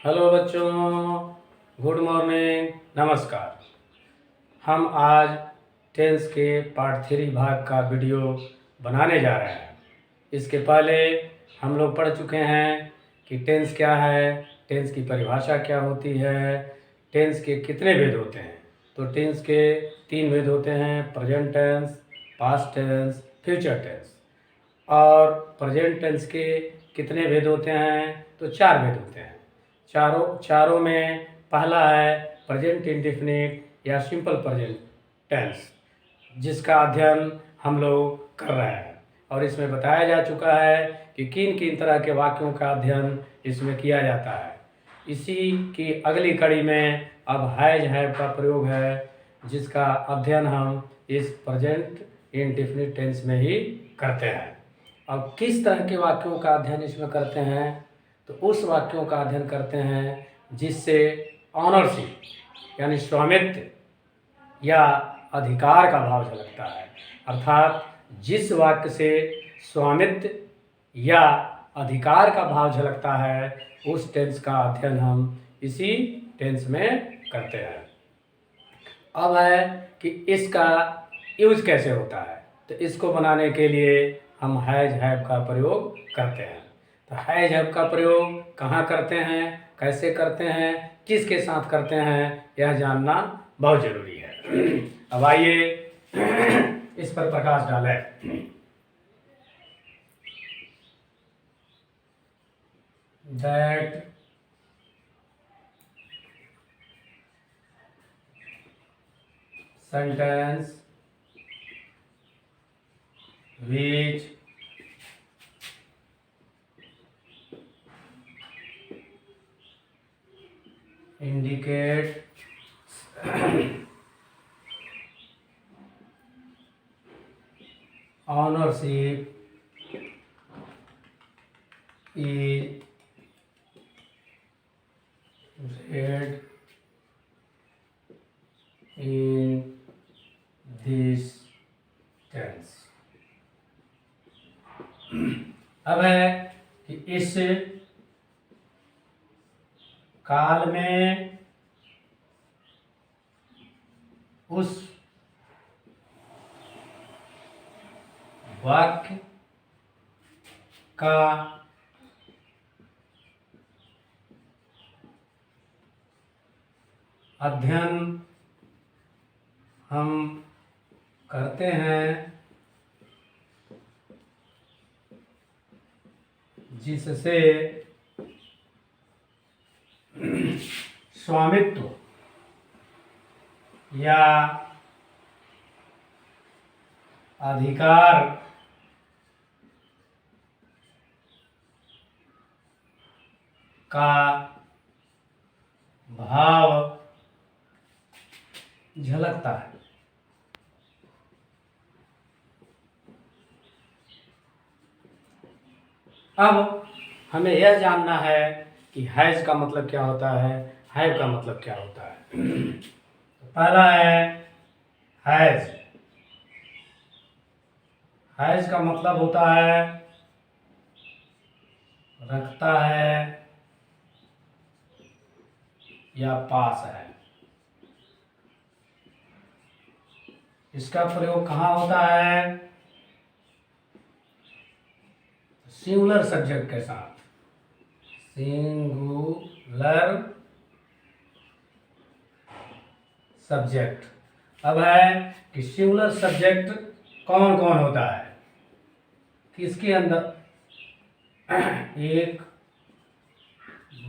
Hello बच्चों, good morning, नमस्कार। हम आज टेंस के पार्ट 3 भाग का वीडियो बनाने जा रहे हैं। इसके पहले हम लोग पढ़ चुके हैं कि टेंस क्या है, टेंस की परिभाषा क्या होती है, टेंस के कितने भेद होते हैं। तो टेंस के 3 भेद होते हैं: present tense, past tense, future tense. और प्रेजेंट टेंस के कितने भेद होते हैं? तो 4 भेद होते हैं। चारों में पहला है प्रेजेंट इंडेफिनिट या सिंपल प्रेजेंट टेंस, जिसका अध्ययन हम लोग कर रहे हैं। और इसमें बताया जा चुका है कि किन किन तरह के वाक्यों का अध्ययन इसमें किया जाता है। इसी की अगली कड़ी में अब हैज हैव का प्रयोग है, जिसका अध्ययन हम इस प्रेजेंट इंडेफिनिट टेंस में ही करते हैं। अब किस तरह के वाक्यों का अध्ययन इसमें करते हैं? तो उस वाक्यों का अध्ययन करते हैं जिससे ऑनरशिप यानी स्वामित्व या अधिकार का भाव झलकता है। अर्थात जिस वाक्य से स्वामित्व या अधिकार का भाव झलकता है, उस टेंस का अध्ययन हम इसी टेंस में करते हैं। अब है कि इसका यूज कैसे होता है। तो इसको बनाने के लिए हम हैज हैव का प्रयोग करते हैं। तो हैज हैव का प्रयोग कहाँ करते हैं, कैसे करते हैं, किसके साथ करते हैं, यह जानना बहुत ज़रूरी है। अब आइए इस पर प्रकाश डालें। That sentence which indicate ownership is read in this tense। अब है कि इस काल में उस वाक्य का अध्ययन हम करते हैं जिससे स्वामित्व या अधिकार का भाव झलकता है। अब हमें यह जानना है कि हैज का मतलब क्या होता है, हैव का मतलब क्या होता है। पहला है हैज। हैज का मतलब होता है रखता है या पास है। इसका प्रयोग कहाँ होता है? सिंगुलर सब्जेक्ट के साथ। Singular subject. अब है कि सिंगुलर सब्जेक्ट कौन कौन होता है, किसके अंदर? एक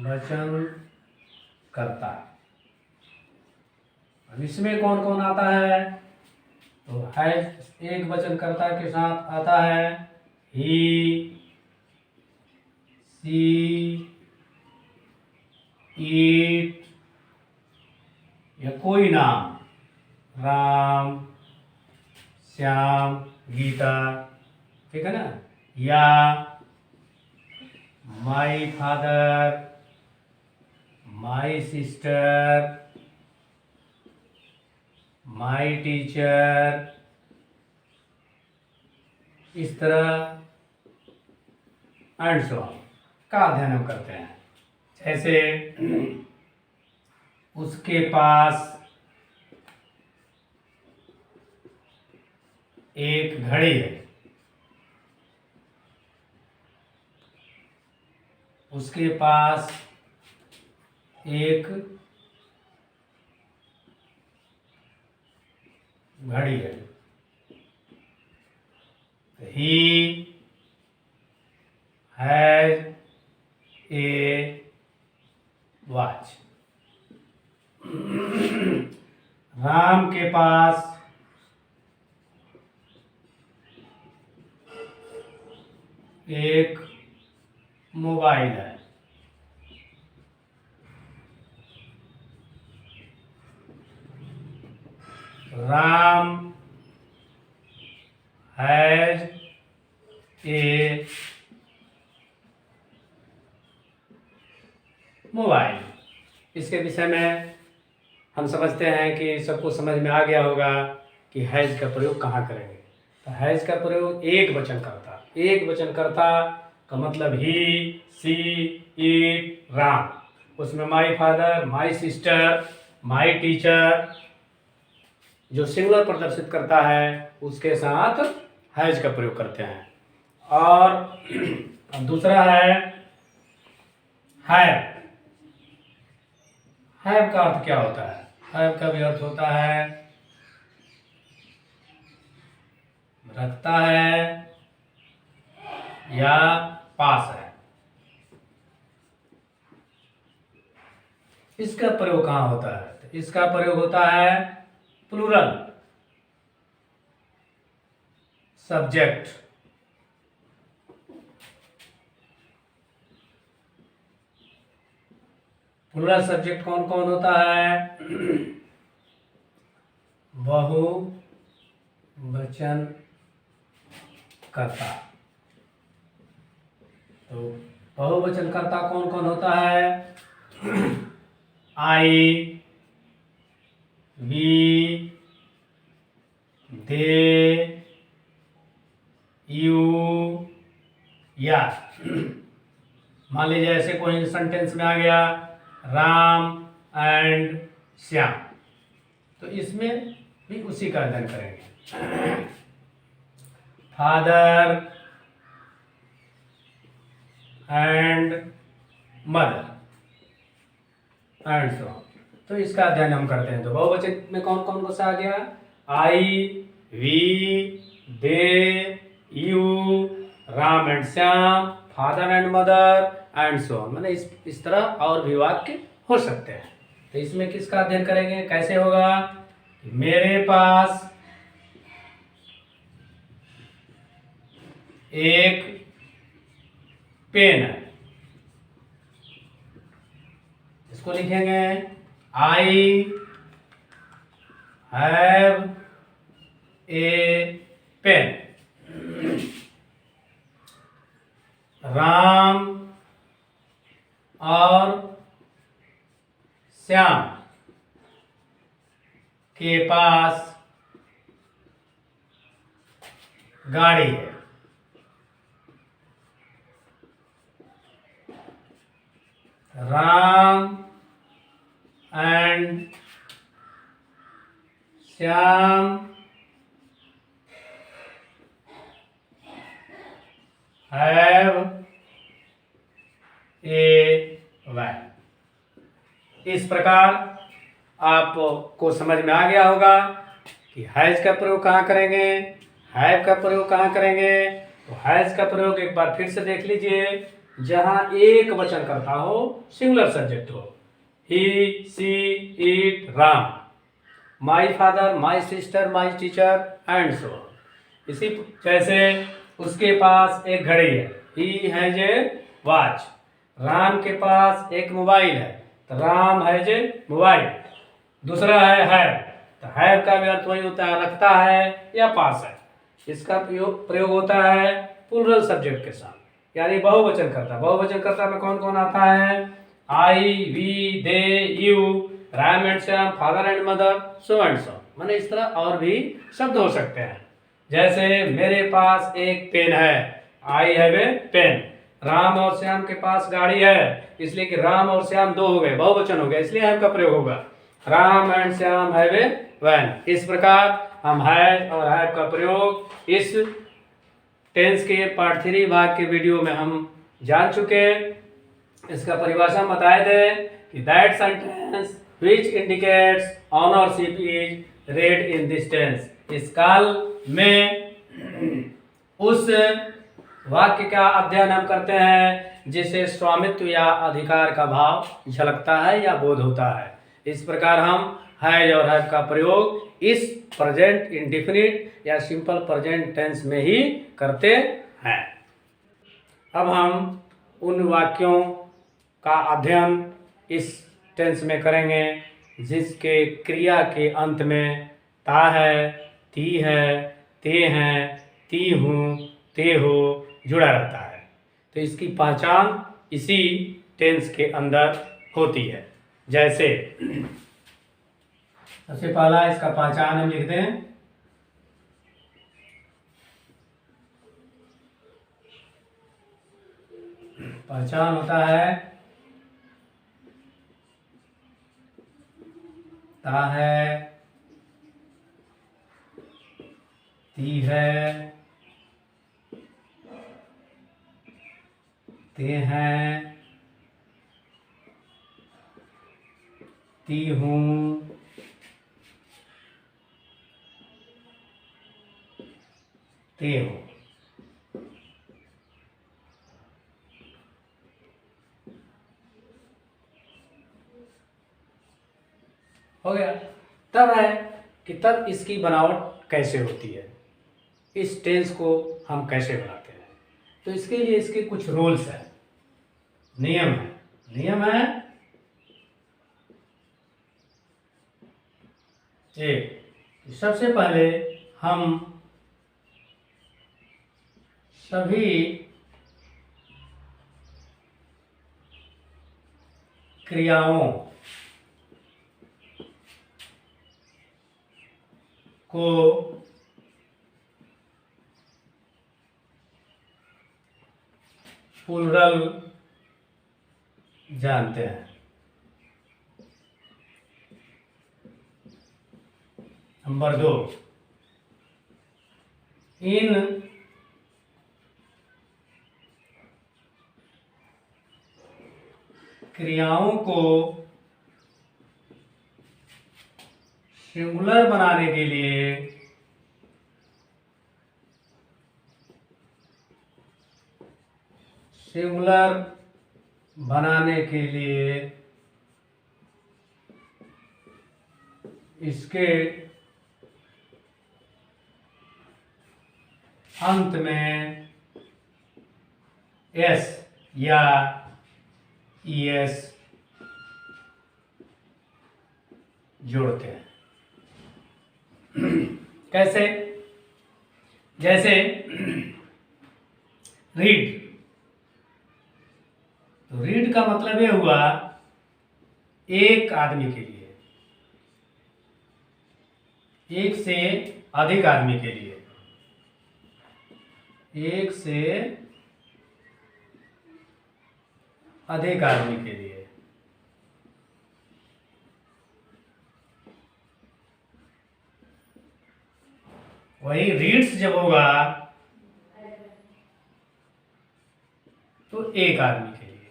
वचन करता। अब इसमें कौन कौन आता है? तो है एक वचनकर्ता के साथ आता है ही, सी, ईट या कोई नाम, राम, श्याम, गीता, ठीक है ना, या माई father, my sister, my teacher. इस तरह एंड सो ऑन का अध्ययन हम करते हैं। जैसे उसके पास एक घड़ी है, उसके पास एक घड़ी है। He has a watch. Ram के पास एक मोबाइल है। Ram has a mobile. इसके विषय में हम समझते हैं कि सबको समझ में आ गया होगा कि हैज का प्रयोग कहाँ करेंगे। तो हैज का प्रयोग एक वचन करता का मतलब ही, सी, इट, राम। उसमें माई father, my sister, my teacher जो सिंगुलर प्रदर्शित करता है उसके साथ हैज का प्रयोग करते हैं। और दूसरा है हैव। हैव का अर्थ क्या होता है? हैव का भी अर्थ होता है रखता है या पास है। इसका प्रयोग कहाँ होता है? तो इसका प्रयोग होता है प्लूरल सब्जेक्ट। प्लूरल सब्जेक्ट कौन कौन होता है? बहुवचन कर्ता। तो बहुवचन कर्ता कौन कौन होता है? आई, वी, दे, यू, या। मान लीजिए ऐसे कोई सेंटेंस में आ गया राम एंड श्याम, तो इसमें भी उसी का अध्ययन करेंगे। Father and mother and so on, तो इसका अध्ययन हम करते हैं। तो बहुवचन में कौन कौन सा आ गया? I, we, they, you, Ram and Shyam, father and mother and so on. मैंने इस तरह और भी वाक्य हो सकते हैं। तो इसमें किसका अध्ययन करेंगे? कैसे होगा? मेरे पास एक पेन है। इसको लिखेंगे I have a pen. Ram और श्याम के पास गाड़ी है। Ram and Shyam have a van. इस प्रकार आपको समझ में आ गया होगा कि हैज का प्रयोग कहाँ करेंगे, हैव का प्रयोग कहाँ करेंगे। तो हैज का प्रयोग एक बार फिर से देख लीजिए, जहां एक वचन करता हो, सिंगुलर सब्जेक्ट हो। He, she, it, Ram, my father, my sister, my teacher and so on. इसी जैसे उसके पास एक घड़ी है, he has a watch. Ram के पास एक मोबाइल है, तो राम हैज ए मोबाइल। दूसरा है हैव, तो हैव का भी अर्थ वही होता है रखता है या पास है। इसका प्रयोग होता है प्लूरल सब्जेक्ट के साथ, यानी बहुवचन करता। बहुवचन करता में कौन कौन आता है? I, we, they, you, Ram and Shyam, father and mother, so and so. माने इस तरह और भी शब्द हो सकते हैं। जैसे मेरे पास एक पेन है, I have a pen. Ram और श्याम के पास गाड़ी है, इसलिए कि राम और श्याम दो हो गए, बहुवचन हो गया, इसलिए हैव का प्रयोग होगा। Ram and Shyam have a van. इस प्रकार हम हैव और हैव का प्रयोग इस टेंस के पार्ट 3 भाग के वीडियो में हम जान चुके हैं। इसका परिभाषा बताए थे कि that sentence which indicates ownership is read in this tense. इस काल में उस वाक्य का अध्ययन हम करते हैं जिससे स्वामित्व या अधिकार का भाव झलकता है या बोध होता है। इस प्रकार हम हैज और हैव का प्रयोग इस प्रेजेंट इंडेफिनिट या सिंपल प्रेजेंट टेंस में ही करते हैं। अब हम उन वाक्यों का अध्ययन इस टेंस में करेंगे जिसके क्रिया के अंत में ता है, ती है, ते हैं, ती हूँ, ते हो जुड़ा रहता है। तो इसकी पहचान इसी टेंस के अंदर होती है। जैसे सबसे पहला इसका पहचान हम लिखते हैं, पहचान होता है ता है, ती है, ते हैं, ती हूँ, ते हो। हो गया। तब है कि तब इसकी बनावट कैसे होती है, इस टेंस को हम कैसे बनाते हैं। तो इसके लिए इसके कुछ रूल्स हैं, नियम है। नियम है एक, सबसे पहले हम सभी क्रियाओं को प्लूरल जानते हैं। नंबर 2, इन क्रियाओं को सिंगुलर बनाने के लिए इसके अंत में एस या ईएस जोड़ते हैं। कैसे? जैसे रीड, तो रीड का मतलब ये हुआ एक आदमी के लिए, एक से अधिक आदमी के लिए, एक से अधिक आदमी के लिए। वही रीड्स जब होगा तो एक आदमी के लिए।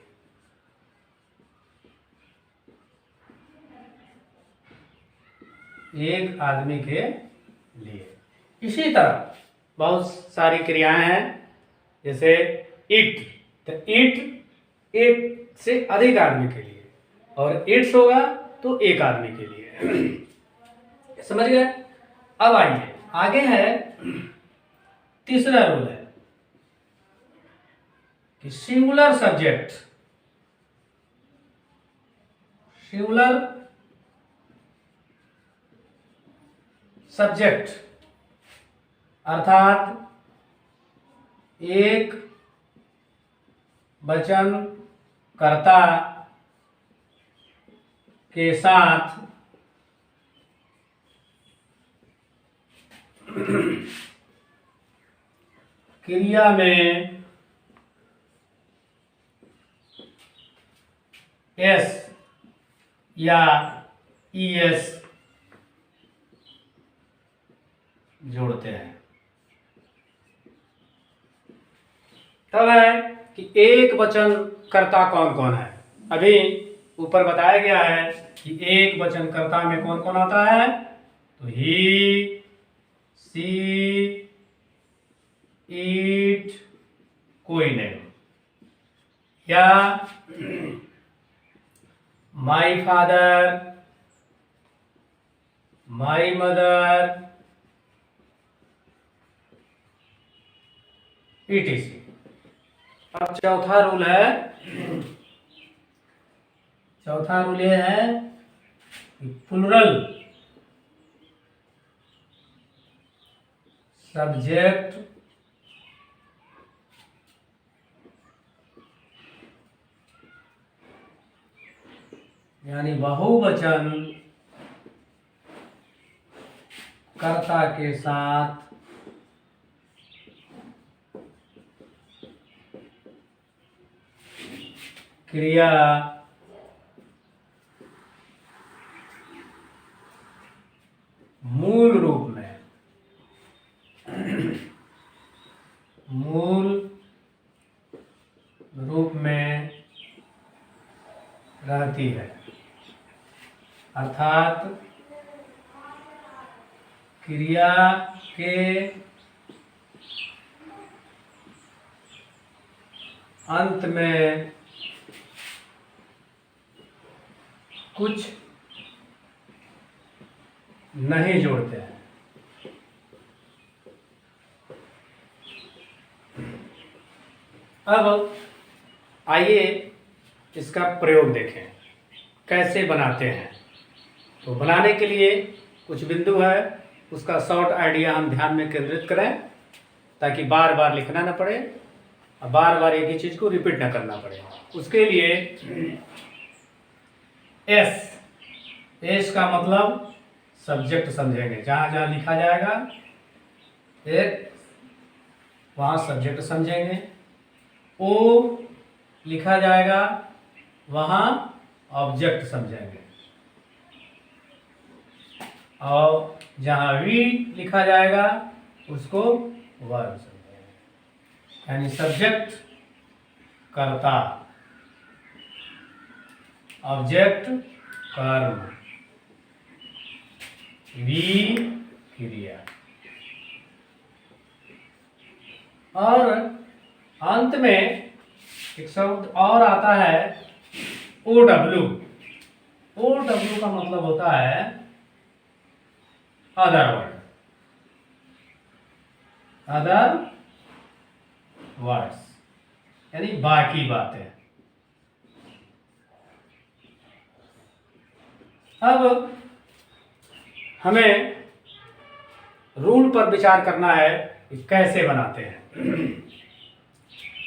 एक आदमी के लिए। इसी तरह बहुत सारी क्रियाएं हैं, जैसे इट, तो इट एक से अधिक आदमी के लिए, और इट्स होगा तो एक आदमी के लिए। समझ गए? अब आइए आगे है तीसरा रूल है कि सिंगुलर सब्जेक्ट अर्थात एक वचन कर्ता के साथ क्रिया में एस या ईएस जोड़ते हैं। तब है कि एक वचन कर्ता कौन कौन है। अभी ऊपर बताया गया है कि एक वचन कर्ता में कौन कौन आता है, तो ही, सी, इट, कोई नहीं, या माई फादर, माई मदर, etc। अब चौथा रूल है, चौथा रूल ये है कि प्लुरल सब्जेक्ट यानी बहुवचन कर्ता के साथ क्रिया मूल रूप में रहती है, अर्थात क्रिया के अंत में कुछ नहीं जोड़ते हैं। अब आइए इसका प्रयोग देखें कैसे बनाते हैं। तो बनाने के लिए कुछ बिंदु है, उसका शॉर्ट आइडिया हम ध्यान में केंद्रित करें ताकि बार बार लिखना ना पड़े और बार बार एक ही चीज़ को रिपीट ना करना पड़े। उसके लिए एस का मतलब सब्जेक्ट समझेंगे, जहाँ जहाँ लिखा जाएगा एक वहाँ सब्जेक्ट समझेंगे। ओ लिखा जाएगा वहाँ ऑब्जेक्ट समझेंगे, और जहाँ वी लिखा जाएगा उसको वर्ब समझेंगे। यानी सब्जेक्ट कर्ता, ऑब्जेक्ट कर्म, वी क्रिया, और अंत में एक शब्द और आता है OW। OW का मतलब होता है अदर वर्ड, अदर वर्ड्स यानी बाकी बातें। अब हमें रूल पर विचार करना है कि कैसे बनाते हैं।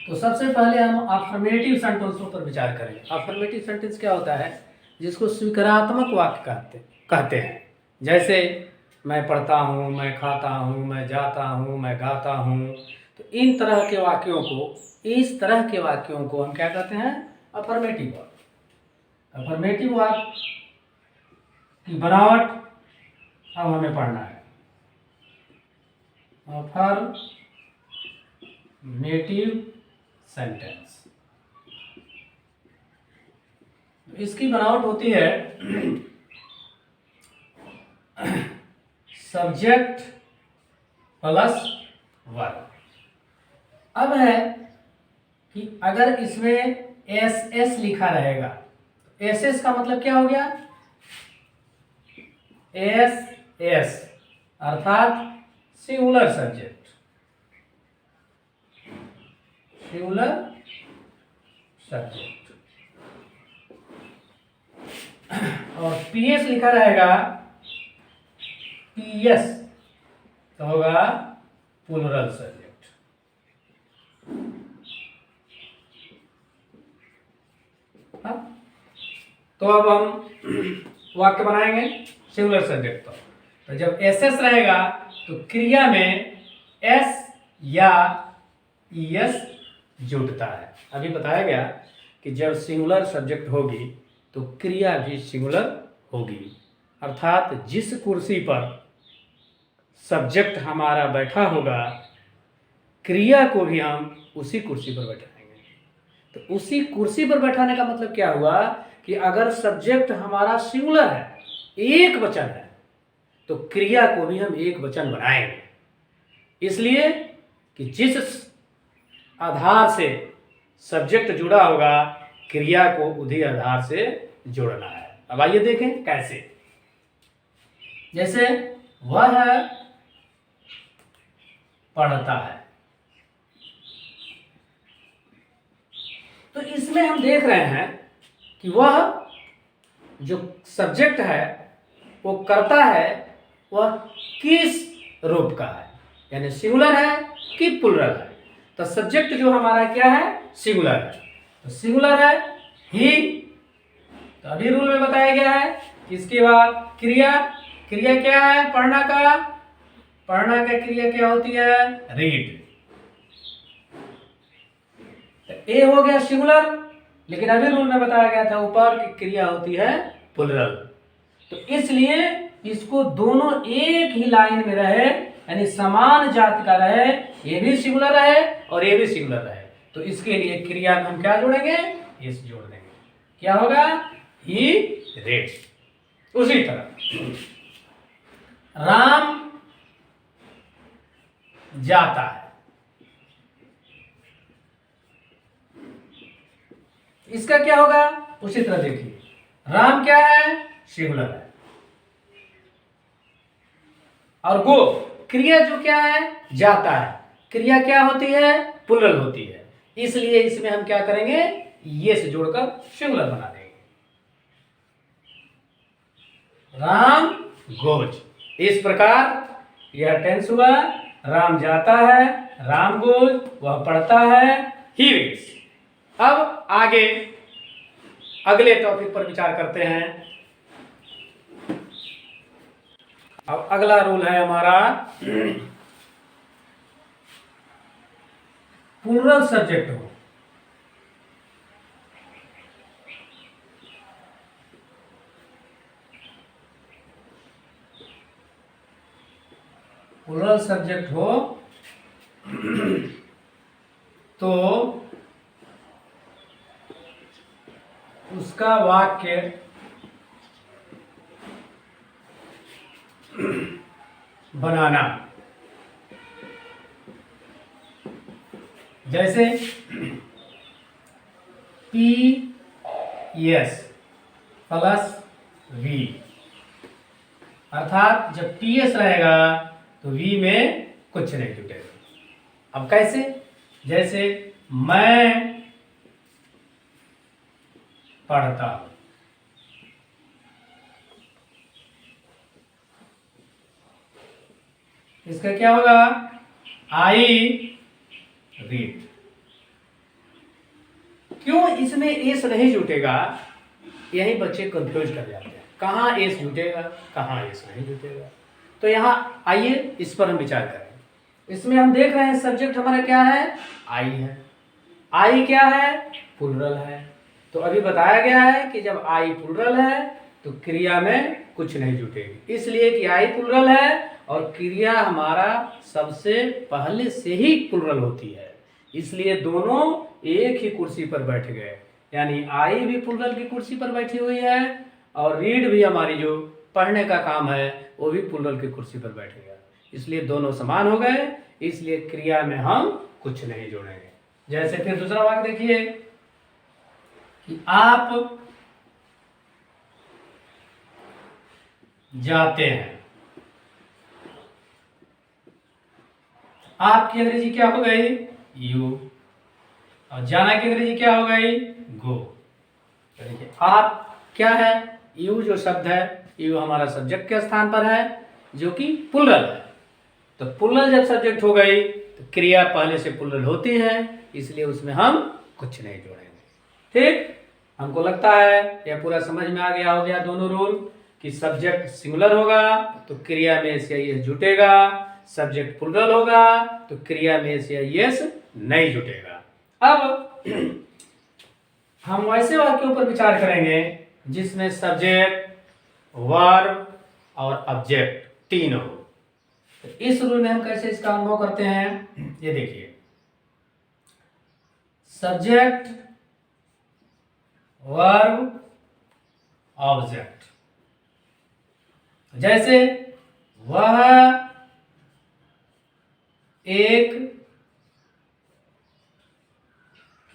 तो सबसे पहले हम अफर्मेटिव सेंटेंसों पर विचार करेंगे। अफर्मेटिव सेंटेंस क्या होता है, जिसको स्वीकारात्मक वाक्य कहते हैं। जैसे मैं पढ़ता हूँ, मैं खाता हूँ, मैं जाता हूँ, मैं गाता हूँ। तो इन तरह के वाक्यों को, इस तरह के वाक्यों को हम क्या कहते हैं, अफर्मेटिव वाक्य। अफर्मेटिव वाक्य की बनावट अब हमें पढ़ना है। अफर्मेटिव सेंटेंस, इसकी बनावट होती है सब्जेक्ट प्लस वर्ब। अब है कि अगर इसमें एस लिखा रहेगा, एस का मतलब क्या हो गया, एस अर्थात सिंगुलर सब्जेक्ट, सिंगुलर सब्जेक्ट। और पीएस लिखा रहेगा, पीएस तो होगा प्लुरल सब्जेक्ट। तो अब हम वाक्य बनाएंगे सिंगुलर सब्जेक्ट। तो जब एस रहेगा तो क्रिया में एस या ईएस जुड़ता है। अभी बताया गया कि जब सिंगुलर सब्जेक्ट होगी तो क्रिया भी सिंगुलर होगी, अर्थात जिस कुर्सी पर सब्जेक्ट हमारा बैठा होगा क्रिया को भी हम उसी कुर्सी पर बैठाएंगे। तो उसी कुर्सी पर बैठाने का मतलब क्या हुआ कि अगर सब्जेक्ट हमारा सिंगुलर है, एक वचन है, तो क्रिया को भी हम एक वचन बनाएंगे। इसलिए कि जिस आधार से सब्जेक्ट जुड़ा होगा क्रिया को उसी आधार से जोड़ना है। अब आइए देखें कैसे। जैसे वह पढ़ता है, तो इसमें हम देख रहे हैं कि वह जो सब्जेक्ट है वो करता है, वह किस रूप का है, यानी सिंगुलर है कि प्लुरल है। तो सब्जेक्ट जो हमारा क्या है, सिंगुलर है, तो सिंगुलर है ही। तो अभी रूल में बताया गया है कि इसके बाद क्रिया, क्रिया क्या है, पढ़ना का, पढ़ना का क्रिया क्या होती है, रीड। तो ए हो गया सिंगुलर, लेकिन अभी रूल में बताया गया था ऊपर की क्रिया होती है प्लुरल। तो इसलिए इसको दोनों एक ही लाइन में रहे, यानी समान जाति का रहे, ये भी सिंगुलर रहे और ये भी सिंगुलर रहे। तो इसके लिए क्रिया में हम क्या जोड़ेंगे, इस जोड़ देंगे, क्या होगा, ही रेड। उसी तरह राम जाता है, इसका क्या होगा, उसी तरह देखिए, राम क्या है, सिंगुलर है, और गो क्रिया जो क्या है, जाता है, क्रिया क्या होती है, प्लुरल होती है। इसलिए इसमें हम क्या करेंगे, ये से जोड़कर सिंगुलर बना देंगे, राम गोज। इस प्रकार यह टेंस हुआ, राम जाता है, राम गोज, वह पढ़ता है, ही रीड्स। अब आगे अगले टॉपिक पर विचार करते हैं। अब अगला रूल है हमारा प्लुरल सब्जेक्ट हो, प्लुरल सब्जेक्ट हो तो उसका वाक्य बनाना, जैसे पी एस प्लस वी, अर्थात जब पी एस रहेगा तो वी में कुछ नहीं जुटेगा। अब कैसे, जैसे मैं पढ़ता हूं, इसका क्या होगा, आई रीड। क्यों इसमें एस नहीं जुटेगा, यही बच्चे कंफ्यूज कर जाते हैं, कहाँ एस जुटेगा, कहाँ एस नहीं जुटेगा। तो यहाँ आइए इस पर हम विचार करें। इसमें हम देख रहे हैं सब्जेक्ट हमारा क्या है, आई है, आई क्या है, प्लुरल है। तो अभी बताया गया है कि जब आई प्लुरल है तो क्रिया में कुछ नहीं जुटेगी, इसलिए कि आई प्लुरल है और क्रिया हमारा सबसे पहले से ही प्लुरल होती है, इसलिए दोनों एक ही कुर्सी पर बैठ गए, यानी आई भी प्लुरल की कुर्सी पर बैठी हुई है और रीड भी हमारी जो पढ़ने का काम है वो भी प्लुरल की कुर्सी पर बैठेगा, इसलिए दोनों समान हो गए, इसलिए क्रिया में हम कुछ नहीं जोड़ेंगे। जैसे फिर दूसरा वाक्य देखिए कि आप जाते हैं, आपकी अंग्रेजी क्या हो गई, यू, और जाना की अंग्रेजी क्या हो गई, गो। देखिए आप क्या है, यू जो शब्द है, यू हमारा सब्जेक्ट के स्थान पर है जो कि प्लुरल है। तो प्लुरल जब सब्जेक्ट हो गई तो क्रिया पहले से प्लुरल होती है, इसलिए उसमें हम कुछ नहीं जोड़ेंगे। ठीक, हमको लगता है यह पूरा समझ में आ गया हो गया दोनों रूल, कि सब्जेक्ट सिंगुलर होगा तो क्रिया में से यस जुटेगा, सब्जेक्ट प्लुरल होगा तो क्रिया में से यस नहीं जुटेगा। अब हम वैसे वाक्यों पर विचार करेंगे जिसमें सब्जेक्ट, वर्ब और ऑब्जेक्ट तीन हो। तो इस रूल में हम कैसे इसका अनुभव करते हैं, ये देखिए। Subject, verb, object. जैसे वह एक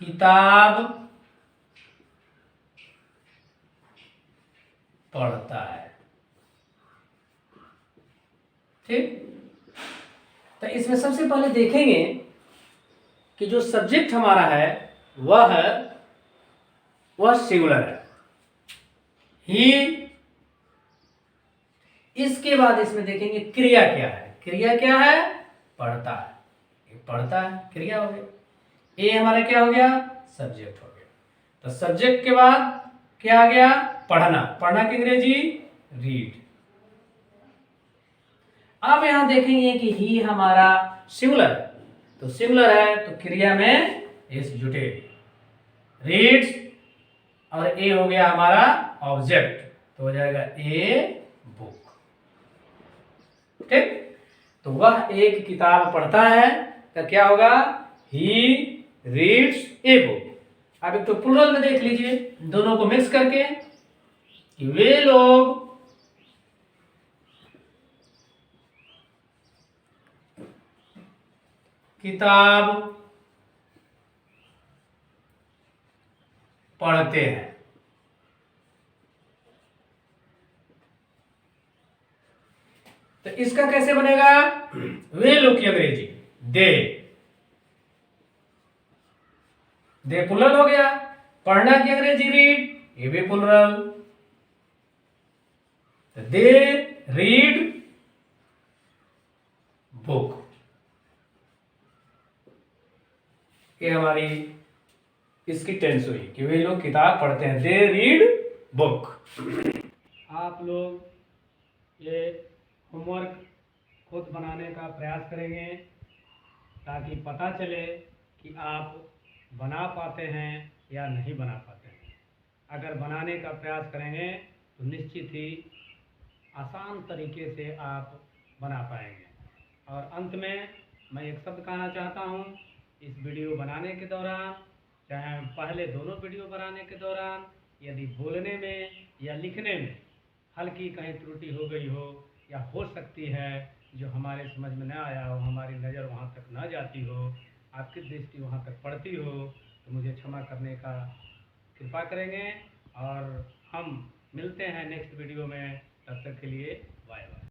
किताब पढ़ता है। ठीक, तो इसमें सबसे पहले देखेंगे कि जो सब्जेक्ट हमारा है वह सिंगुलर है, ही। इसके बाद इसमें देखेंगे क्रिया क्या है। क्रिया क्या है? पढ़ता है। ये पढ़ता है क्रिया हो गया। ये हमारा क्या हो गया? सब्जेक्ट हो गया। तो सब्जेक्ट के बाद क्या आ गया? पढ़ना। पढ़ना की अंग्रेजी रीड। अब यहां देखेंगे कि ही हमारा सिंगुलर है, तो सिंगुलर है तो क्रिया में एस जुटे, रीड्स, और ए हो गया हमारा ऑब्जेक्ट, तो हो जाएगा ए बुक। ठीक, तो वह एक किताब पढ़ता है, तो क्या होगा? He reads a book. अब एक तो प्लुरल में देख लीजिए, दोनों को मिक्स करके, कि वे लोग किताब पढ़ते हैं। तो इसका कैसे बनेगा? वे लोग की अंग्रेजी दे प्लुरल हो गया। पढ़ना की अंग्रेजी रीड, ये भी प्लुरल। दे रीड बुक, ये हमारी इसकी टेंस हुई कि वे लोग किताब पढ़ते हैं। They read book. आप लोग ये होमवर्क खुद बनाने का प्रयास करेंगे ताकि पता चले कि आप बना पाते हैं या नहीं बना पाते हैं। अगर बनाने का प्रयास करेंगे तो निश्चित ही आसान तरीके से आप बना पाएंगे। और अंत में मैं एक शब्द कहना चाहता हूँ। इस वीडियो बनाने के दौरान, चाहे पहले दोनों वीडियो बनाने के दौरान, यदि बोलने में या लिखने में हल्की कहीं त्रुटि हो गई हो, या हो सकती है जो हमारे समझ में न आया हो, हमारी नज़र वहाँ तक न जाती हो, आपकी दृष्टि वहाँ तक पड़ती हो, तो मुझे क्षमा करने का कृपा करेंगे। और हम मिलते हैं नेक्स्ट वीडियो में। तब तक के लिए बाय बाय।